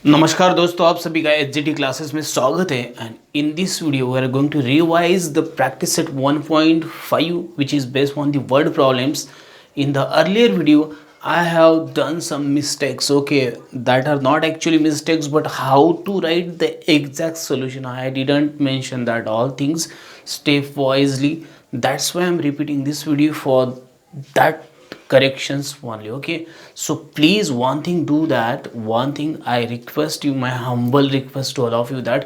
नमस्कार दोस्तों, आप सभी का एचजीटी क्लासेस में स्वागत है। And in this video we are going to revise the practice set 1.5 which is based on the word problems. In the earlier video I have done some mistakes, okay, that are not actually mistakes but how to write the exact solution. I didn't mention that all things step wisely. That's why I'm repeating this video for that corrections only. Okay, so please one thing do that, one thing I request you, my humble request to all of you, that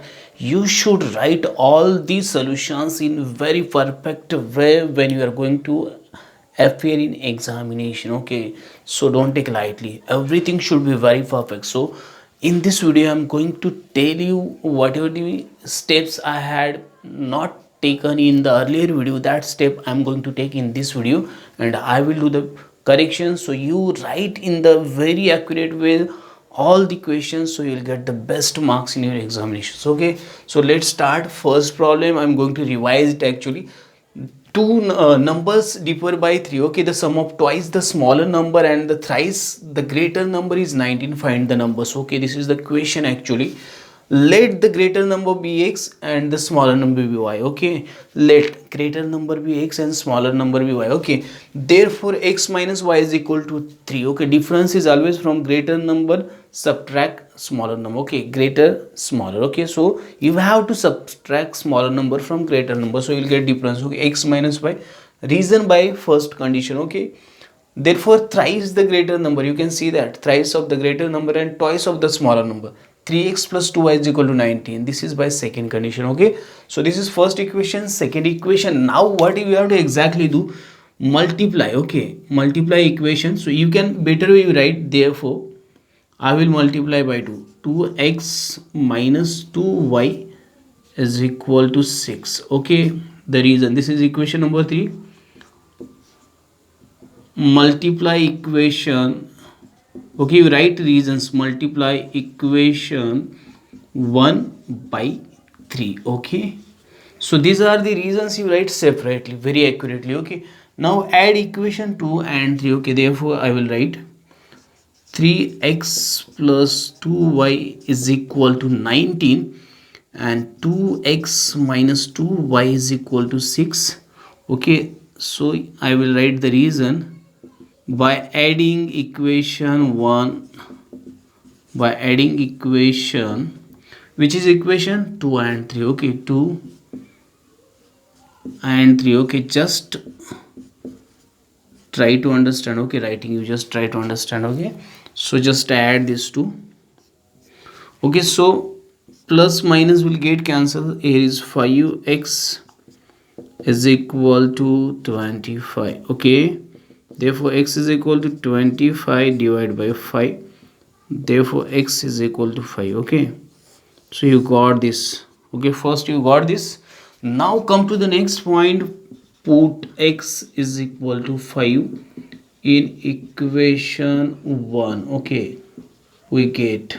you should write all these solutions in very perfect way when you are going to appear in examination. Okay, so don't take lightly, everything should be very perfect. So in this video I'm going to tell you whatever the steps I had not taken in the earlier video, that step I'm going to take in this video, and I will do the corrections. So you write in the very accurate way all the questions, so you'll get the best marks in your examinations. Okay, so let's start. First problem, I'm going to revise it actually. Two numbers differ by 3. Okay, the sum of twice the smaller number and the thrice the greater number is 19. Find the numbers. Okay, this is the question actually. Let the greater number be x and the smaller number be y. Okay, let greater number be x and smaller number be y. Okay, therefore x minus y is equal to 3. Okay, difference is always from greater number subtract smaller number. Okay, greater smaller. Okay, so you have to subtract smaller number from greater number, so you'll get difference. Okay, x minus y, reason by first condition. Okay, therefore thrice the greater number, you can see that thrice of the greater number and twice of the smaller number, 3x plus 2y is equal to 19. This is by second condition. Okay, so this is first equation. Second equation, now what you have to exactly do, multiply. Okay, multiply equation. So you can better way write, therefore I will multiply by 2. 2x minus 2y is equal to 6. Okay, the reason, this is equation number 3. Multiply equation. Okay, you write reasons, multiply equation 1 by 3. Okay, so these are the reasons you write separately very accurately. Okay, now add equation 2 and 3. Okay, therefore I will write 3x plus 2y is equal to 19 and 2x minus 2y is equal to 6. Okay, so I will write the reason. By adding equation 1, by adding equation, which is equation 2 and 3. Okay, 2 and 3. Okay, just try to understand. Okay, writing, you just try to understand. Okay, so just add this 2. Okay, so plus minus will get cancelled. Here is 5x is equal to 25. Okay, therefore x is equal to 25 divided by 5. Therefore x is equal to 5. Okay, so you got this. Okay, first you got this. Now come to the next point. Put x is equal to 5 in equation 1. Okay, we get.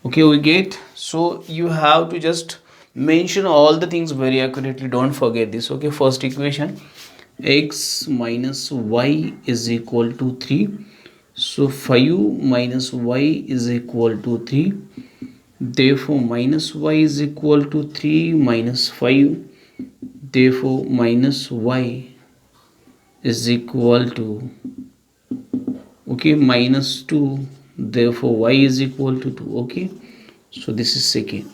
Okay, we get. So you have to just mention all the things very accurately, don't forget this. Okay, first equation, x minus y is equal to 3. So 5 minus y is equal to 3. Therefore minus y is equal to 3 minus 5. Therefore minus y is equal to, okay, minus 2. Therefore y is equal to 2. Okay, so this is second.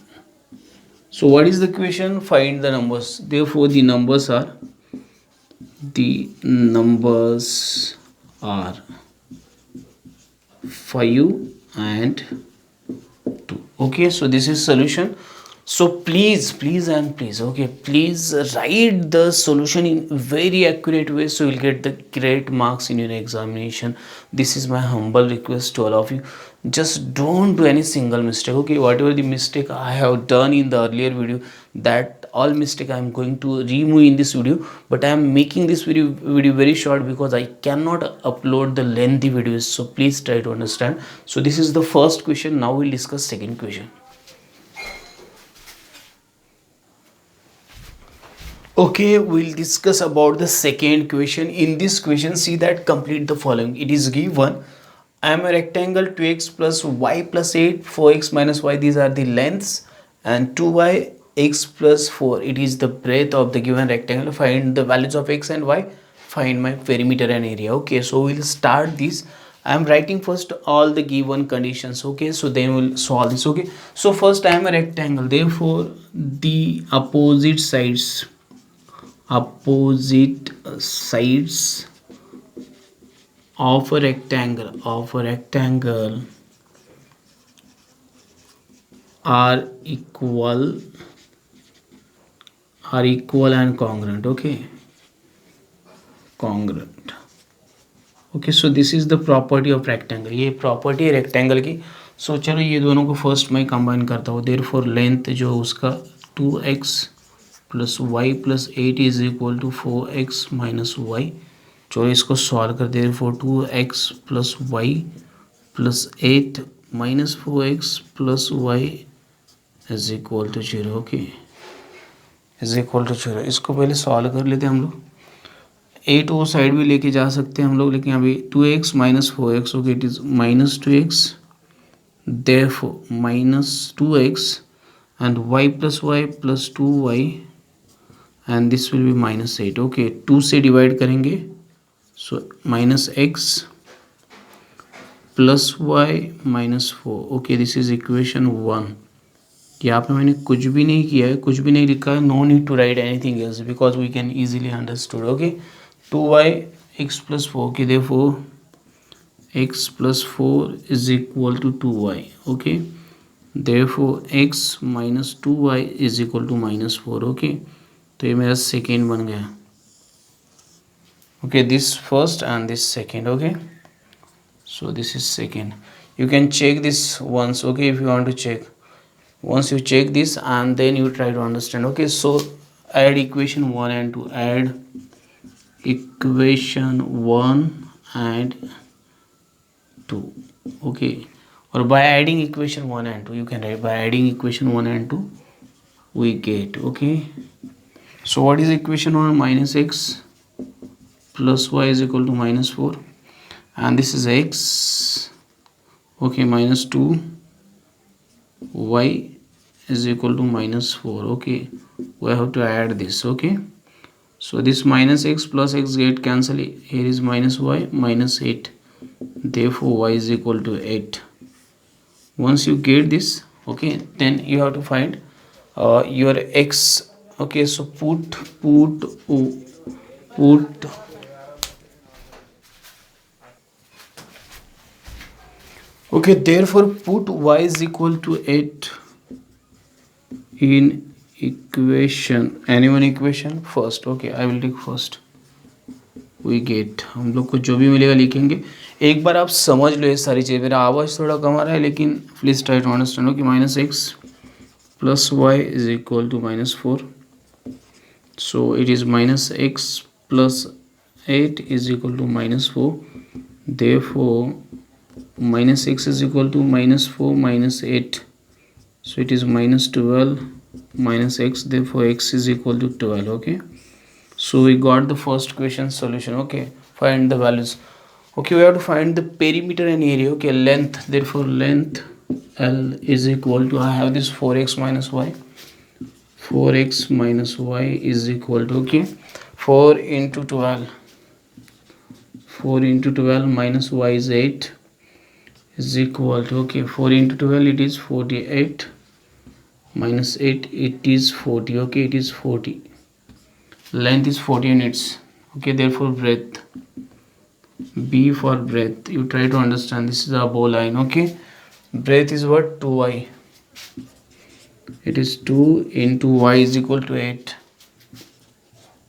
So what is the equation? Find the numbers. Therefore the numbers are 5 and 2. Okay, so this is solution. So please and please, okay, please write the solution in very accurate way, so you'll get the great marks in your examination. This is my humble request to all of you. Just don't do any single mistake. Okay, whatever the mistake I have done in the earlier video, that all mistake I am going to remove in this video, but I am making this video very short because I cannot upload the lengthy videos. So please try to understand. So this is the first question. Now we'll discuss second question. Okay, we'll discuss about the second question. In this question, see that complete the following. It is given I am a rectangle 2x plus y plus 8, 4x minus y, these are the lengths, and 2y x plus 4, it is the breadth of the given rectangle. Find the values of x and y, find my perimeter and area. Okay, so we'll start this. I am writing first all the given conditions. Okay, so then we'll solve this. Okay, so first I am a rectangle, therefore the opposite sides of a rectangle are equal and congruent. Okay, congruent. Okay, so this is the property of rectangle. ये property है rectangle की. So चलो ये दोनों को first मैं combine करता हूँ. Therefore length जो उसका 2x plus y plus 8 is equal to 4x minus y. चलो इसको solve कर. Therefore 2x plus y plus 8 minus 4x plus y is equal to 0. Okay, is equal to 0. इसको पहले solve कर लेते हैं हम लोग. 8 वो साइड भी लेके जा सकते हैं हम लोग, लेकिन अभी 2x minus 4x. Okay, it is minus 2x, therefore minus 2x and y plus y plus 2y and this will be minus 8. Okay, 2 से डिवाइड करेंगे, so minus x plus y minus 4. Okay, this is equation 1. यहाँ पे मैंने कुछ भी नहीं किया है, कुछ भी नहीं लिखा है. No need to write anything else because we can easily understood. Okay, 2y x plus 4. Okay, therefore x plus 4 is equal to 2y. Okay, therefore x minus 2y is equal to minus 4. Okay, तो ये मेरा second बन गया. Okay, this first and this second. Okay, so this is second. You can check this once. Okay, if you want to check, once you check this and then you try to understand. Okay, so add equation 1 and 2. Add equation 1 and 2. Okay, or by adding equation 1 and 2 you can write by adding equation 1 and 2 we get. Okay, so what is equation 1? Minus x plus y is equal to minus 4 and this is x. Okay, minus 2 y is equal to minus 4. Okay, we have to add this. Okay, so this minus x plus x get cancel. Here is minus y minus 8, therefore y is equal to 8. Once you get this, okay, then you have to find your x. Okay, so put okay, therefore put y is equal to 8 in equation, any one equation first. Okay, I will take first. We get, हम लोग को जो भी मिलेगा लिखेंगे. एक बार आप समझ लो ये सारी चीज़. मेरा आवाज़ थोड़ा कम आ रहा है लेकिन please try to understand. Okay, minus x plus y is equal to minus 4. So it is minus x plus 8 is equal to minus 4. Therefore minus x is equal to minus 4 minus 8, so it is minus 12 minus x, therefore x is equal to 12. Okay, so we got the first question solution. Okay, find the values. Okay, we have to find the perimeter and area. Okay, length, therefore length L is equal to, I have this 4x minus y. 4x minus y is equal to, okay, 4 into 12, 4 into 12 minus y is 8 is equal to, okay, 4 into 12 it is 48 minus 8 it is 40. Okay, it is 40. Length is 40 units. Okay, therefore breadth, B for breadth, you try to understand, this is a bow line. Okay, breadth is what? 2y. It is 2 into y is equal to 8,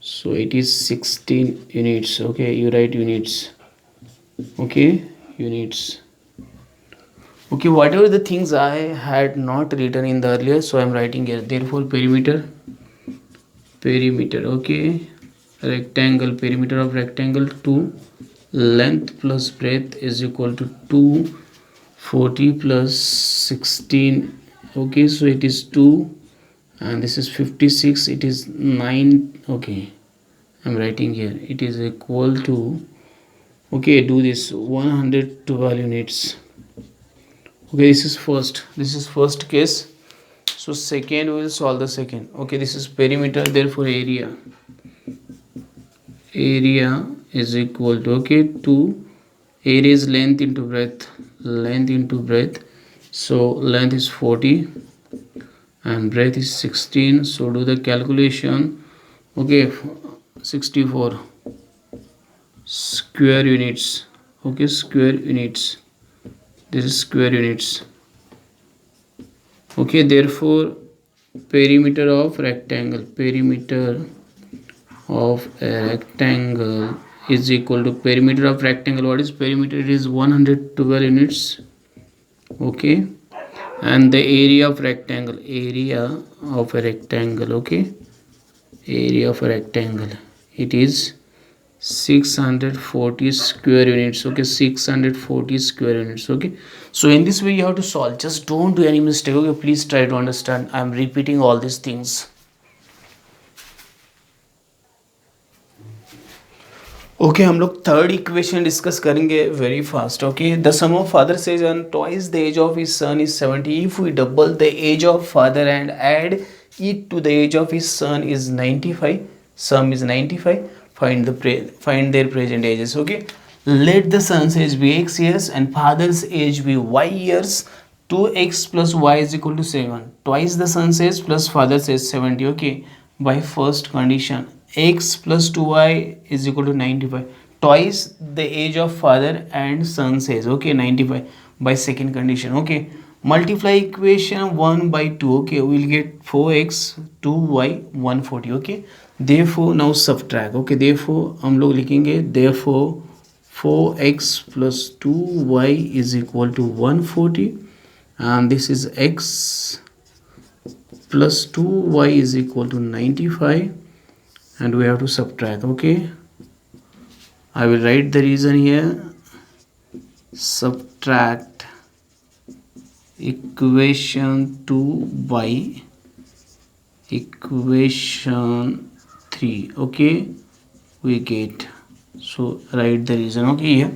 so it is 16 units. Okay, you write units. Okay, units. Okay, whatever the things I had not written in the earlier, so I am writing here. Therefore perimeter, okay, rectangle, perimeter of rectangle 2, length plus breadth is equal to 240 plus 16. Okay, so it is 2 and this is 56, it is 9. Okay, I am writing here, it is equal to Okay, do this 112 units. Okay, this is first case. So second, we will solve the second. Okay, this is perimeter, therefore area is equal to, okay, 2 area is length into breadth. So length is 40 and breadth is 16. So do the calculation. Okay, 64 square units. Okay, square units, this is square units. Okay, therefore perimeter of a rectangle is equal to perimeter of rectangle. What is perimeter? It is 112 units. Okay, and the area of a rectangle, okay, area of a rectangle, it is 640 square units. Okay, 640 square units. Okay, so in this way you have to solve. Just don't do any mistake. Okay, please try to understand. I am repeating all these things. Okay हम लोग third equation discuss करेंगे very fast. Okay, the sum of father age and twice the age of his son is 70. If we double the age of father and add it to the age of his son is 95. Sum is 95. Find their present ages. Okay, let the son's age be x years and father's age be y years. 2x plus y is equal to 7. Twice the son's age plus father's age 70. Okay, by first condition x plus 2y is equal to 95. Twice the age of father and son's age. Okay, 95 by second condition. Okay, multiply equation 1 by 2. Okay, we'll get 4x 2y 140. Okay, therefore now subtract. Okay, therefore हम लोग लिखेंगे therefore 4x plus 2y is equal to 140 and this is x plus 2y is equal to 95 and we have to subtract. Okay, I will write the reason here. Subtract equation 2 by equation 3. Okay, we get, so write the reason. Okay, here,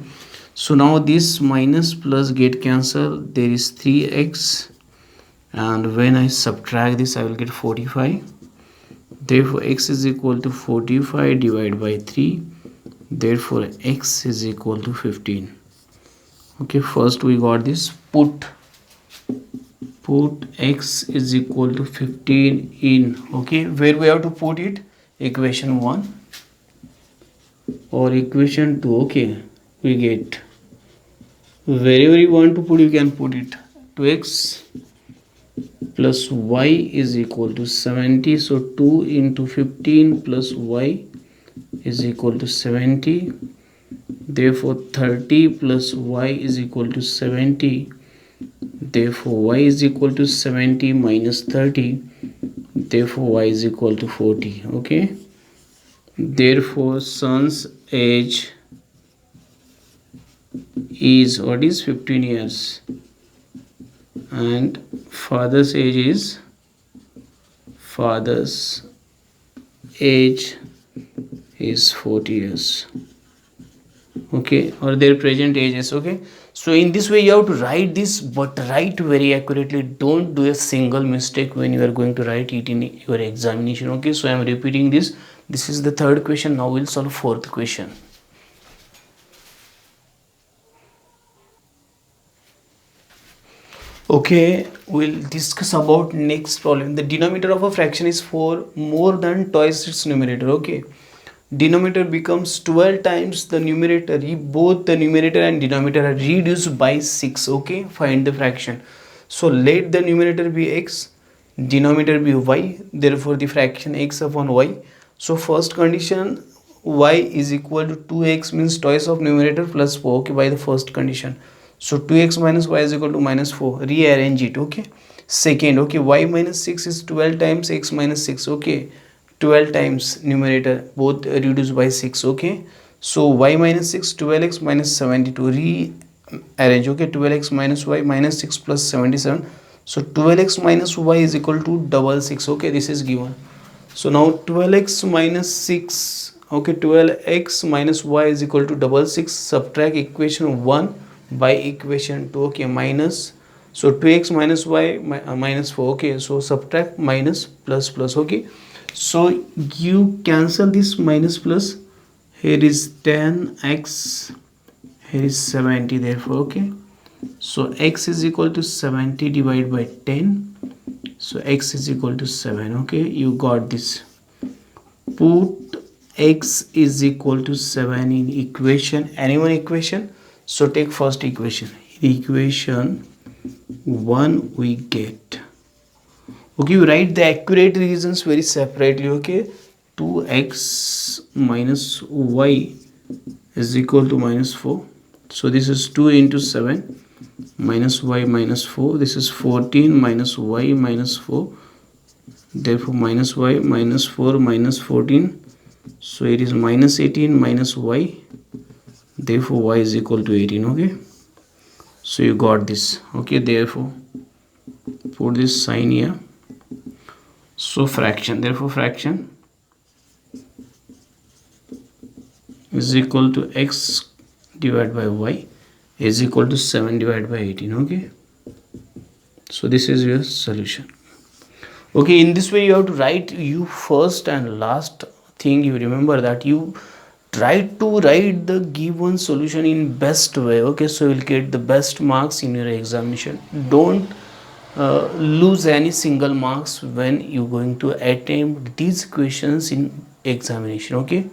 so now this minus plus get cancel, there is 3x and when I subtract this I will get 45. Therefore x is equal to 45 divided by 3. Therefore x is equal to 15. Okay, first we got this. Put x is equal to 15 in, okay, where we have to put it, equation 1 or equation 2. Okay, we get wherever you want to put, you can put it. 2x plus y is equal to 70. So 2 into 15 plus y is equal to 70. Therefore 30 plus y is equal to 70. Therefore y is equal to 70 minus 30. Therefore y is equal to 40. Okay, therefore son's age is, what is, 15 years and father's age is 40 years. Okay, or their present ages. Okay, so in this way you have to write this, but write very accurately. Don't do a single mistake when you are going to write it in your examination. Okay, so I am repeating this. This is the third question. Now we'll solve fourth question. Okay, we'll discuss about next problem. The denominator of a fraction is 4 more than twice its numerator. Okay, denominator becomes 12 times the numerator if both the numerator and denominator are reduced by 6. Okay, find the fraction. So let the numerator be x, denominator be y, therefore the fraction x upon y. So first condition, y is equal to 2x means twice of numerator plus 4. Okay, by the first condition. So 2x minus y is equal to minus 4. Rearrange it. Okay, second, okay, y minus 6 is 12 times x minus 6. Okay, 12 times numerator, both reduced by 6. Okay, so y minus 6, 12x minus 72. Rearrange. Okay, 12x minus y minus 6 plus 77. So 12x minus y is equal to 66. Okay, this is given. So now 12x minus 6 Okay, 12x minus y is equal to 66. Subtract equation 1 by equation 2. Okay, minus, so 2x minus y minus 4. Okay, so subtract minus plus plus. Okay, so you cancel this minus plus. Here is 10x, here is 70, therefore. Okay, so x is equal to 70 divided by 10, so x is equal to 7. Okay, you got this. Put x is equal to 7 in equation, any one equation. So take first equation. In equation 1 we get, okay, you write the accurate reasons very separately. Okay, 2x minus y is equal to minus 4. So this is 2 into 7 minus y minus 4. This is 14 minus y minus 4. Therefore minus y minus 4 minus 14. So it is minus 18 minus y. Therefore y is equal to 18. Okay, so you got this. Okay, therefore put this sign here. So fraction, therefore fraction is equal to x divided by y is equal to 7 divided by 18. Okay, so this is your solution. Okay, in this way you have to write you first and last thing. You remember that you try to write the given solution in best way. Okay, so you'll get the best marks in your examination. Don't lose any single marks when you're going to attempt these questions in examination. Okay,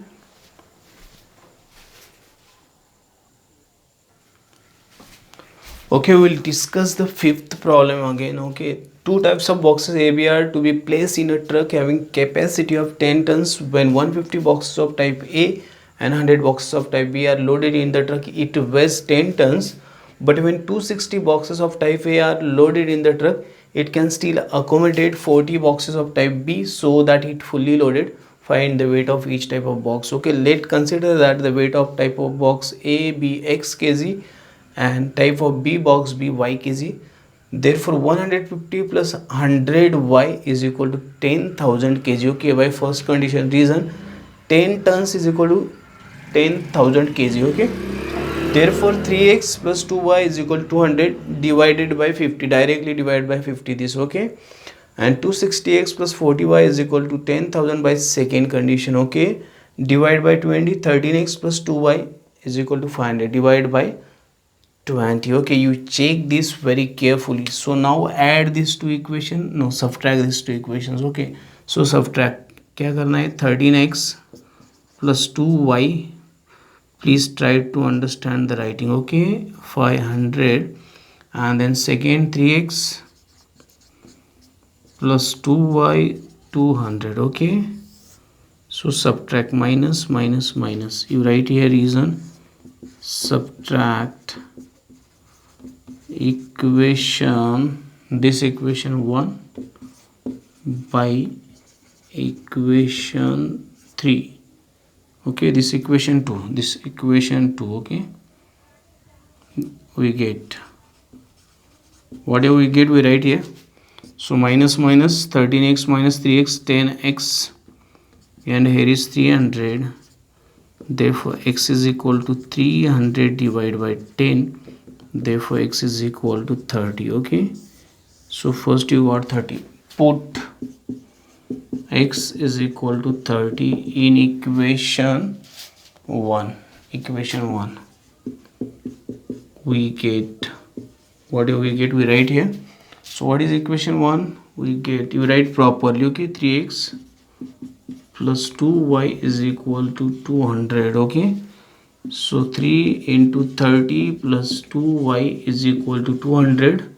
okay, we'll discuss the fifth problem again. Okay, two types of boxes AB are to be placed in a truck having capacity of 10 tons. When 150 boxes of type A and 100 boxes of type B are loaded in the truck, it weighs 10 tons. But when 260 boxes of type A are loaded in the truck, it can still accommodate 40 boxes of type B, so that it fully loaded. Find the weight of each type of box. Okay, let's consider that the weight of type of box A be x kg and type of B box be y kg. Therefore 150 plus 100 y is equal to 10,000 kg. Okay, by first condition, reason 10 tons is equal to 10,000 kg. Okay, therefore 3x plus 2y is equal to 200 divided by 50, directly divided by 50 this. Okay, and 260x plus 40y is equal to 10,000 by second condition. Okay, divide by 20, 13x plus 2y is equal to 500 divided by 20. Okay, you check this very carefully. So now add these two equation, no, subtract these two equations. Okay, so subtract, क्या करना है, 13x plus 2y. Please try to understand the writing. Okay, 500, and then second 3x plus 2y 200. Okay, so subtract, minus minus minus, you write here reason, subtract equation, this equation 1 by equation 3. Okay, this equation 2, this equation 2. Okay, we get whatever we get, we write here. So minus minus, 13x minus 3x, 10x, and here is 300. Therefore x is equal to 300 divided by 10. Therefore x is equal to 30. Okay, so first you got 30. Put x is equal to 30 in equation 1. Equation 1 we get, whatever we get we write here. So what is equation 1? We get, you write properly. Okay, 3x plus 2y is equal to 200. Okay, so 3 into 30 plus 2y is equal to 200.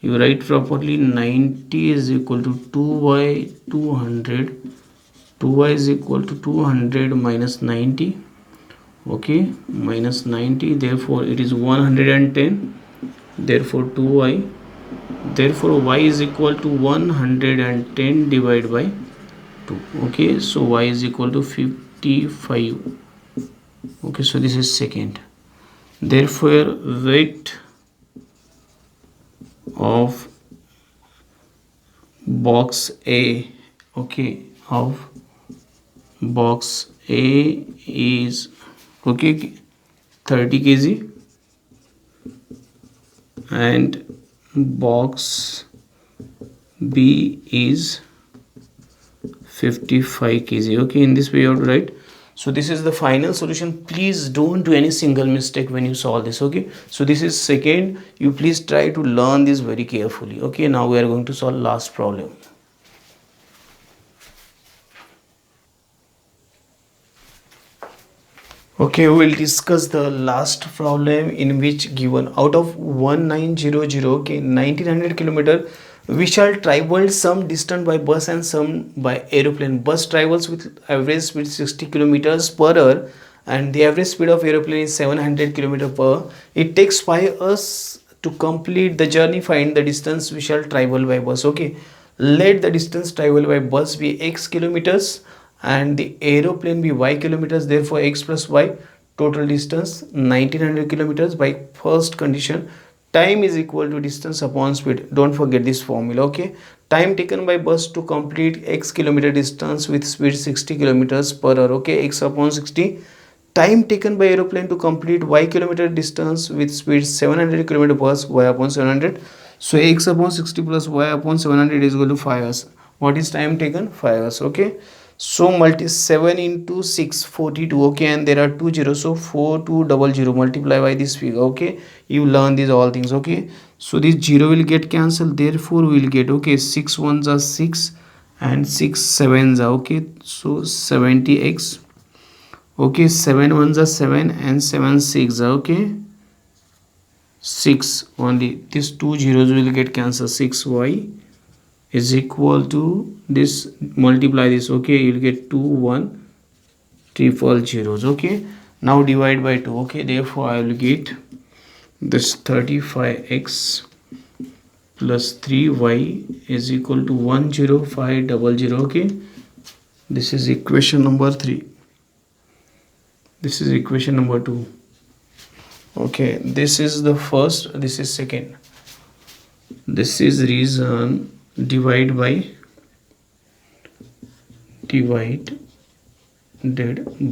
You write properly, 90 is equal to 2y 200. 2y is equal to 200 minus 90. Okay, minus 90, therefore it is 110. Therefore 2y, therefore y is equal to 110 divided by 2. Okay, so y is equal to 55. Okay, so this is second. Therefore weight of box A, okay, of box A is okay 30 kg and box B is 55 kg. Okay, in this way you have to write. So this is the final solution. Please don't do any single mistake when you solve this. Okay, so this is second. You please try to learn this very carefully. Okay, now we are going to solve last problem. Okay, we will discuss the last problem in which given out of 1900, okay, 1900 kilometer, we shall travel some distance by bus and some by aeroplane. Bus travels with average speed 60 kilometers per hour and the average speed of aeroplane is 700 kilometer per hour. It takes 5 hours to complete the journey. Find the distance we shall travel by bus. Okay, let the distance travel by bus be x kilometers and the aeroplane be y kilometers. Therefore x plus y, total distance 1900 kilometers. By first condition, time is equal to distance upon speed. Don't forget this formula. Okay, time taken by bus to complete x kilometer distance with speed 60 kilometers per hour. Okay, x upon 60. Time taken by aeroplane to complete y kilometer distance with speed 700 kilometer per hour, y upon 700. So x upon 60 plus y upon 700 is equal to 5 hours. What is time taken? 5 hours. Okay, so multi 7 into 6 42. Okay, and there are two zeros, so 4200 multiply by this figure. Okay, you learn these all things. Okay, so this 0 will get cancelled, therefore we will get, okay, 6 ones are 6 and 6 sevens are, okay, so 70x. Okay, 7 ones are 7 and 7 6 are, okay, 6 only. These two zeros will get cancelled. 6y is equal to this, multiply this. Okay, you will get 2 1 triple zeros. Okay, now divide by 2. Okay, therefore I will get this 35x plus 3y is equal to 10500. Okay, this is equation number 3. This is equation number 2. Okay, this is the first, this is second. This is reason divide by divided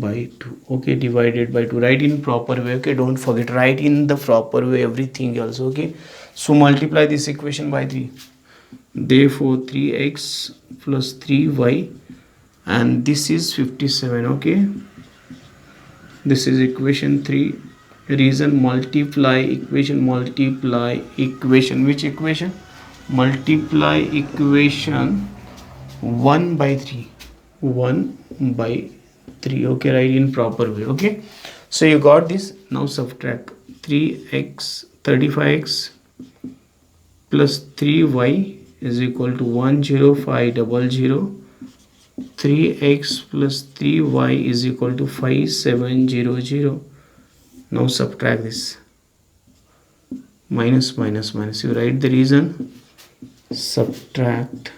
by 2. Okay, divided by 2. Write in proper way. Okay, don't forget, write in the proper way everything else. Okay, so multiply this equation by 3. Therefore 3x plus 3y and this is 57. Okay, this is equation 3. Reason multiply equation, multiply equation. Which equation? Multiply equation 1 by 3. 1 by 3. Okay, write in proper way. Okay, so you got this. Now subtract 3x 35x plus 3y is equal to 10500. 3x plus 3y is equal to 5700. Now subtract this, minus minus minus. You write the reason. Subtract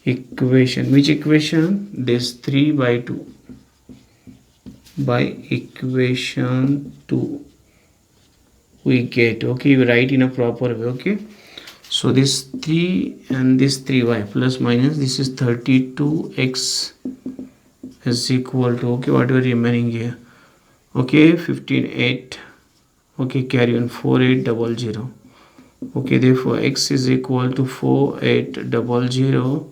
equation. Which equation? This 3 by 2 by equation 2 we get. Okay, you write in a proper way. Okay, so this 3 and this 3y plus minus, this is 32x is equal to, okay, whatever remaining here. Okay, 158. Okay, carry on 4800. Okay, therefore x is equal to 4800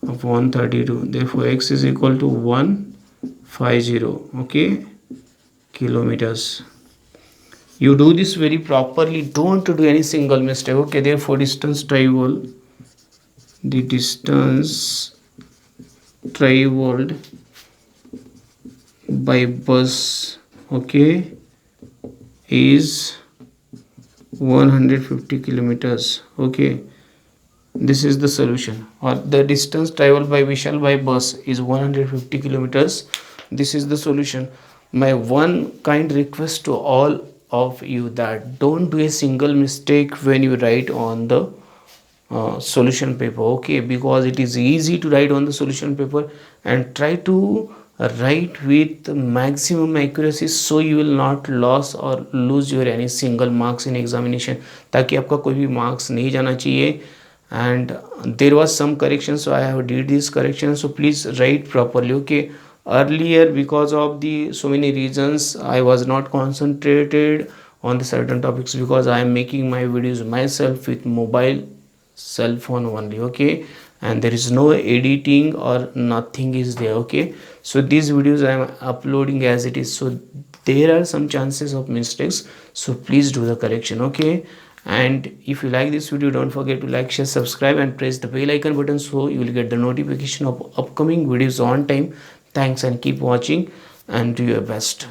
upon 32. Therefore x is equal to 150. Okay, kilometers. You do this very properly, don't do any single mistake. Okay, therefore distance traveled, the distance traveled by bus, okay, is 150 kilometers. Okay, this is the solution. Or the distance traveled by Vishal by bus is 150 kilometers. This is the solution. My one kind request to all of you that don't do a single mistake when you write on the solution paper. Okay, because it is easy to write on the solution paper, and try to write with maximum accuracy so you will not lose or lose your any single marks in examination, ताकि आपका कोई भी marks नहीं जाना चाहिए. and there was some correction, so I have did this correction. So please write properly, okay. Earlier, because of the so many reasons, I was not concentrated on the certain topics because I am making my videos myself with mobile cell phone only, okay, and there is no editing or nothing is there, okay. So these videos I am uploading as it is, so there are some chances of mistakes, so please do the correction, okay. And if you like this video, don't forget to like, share, subscribe and press the bell icon button so you will get the notification of upcoming videos on time. Thanks and keep watching and do your best.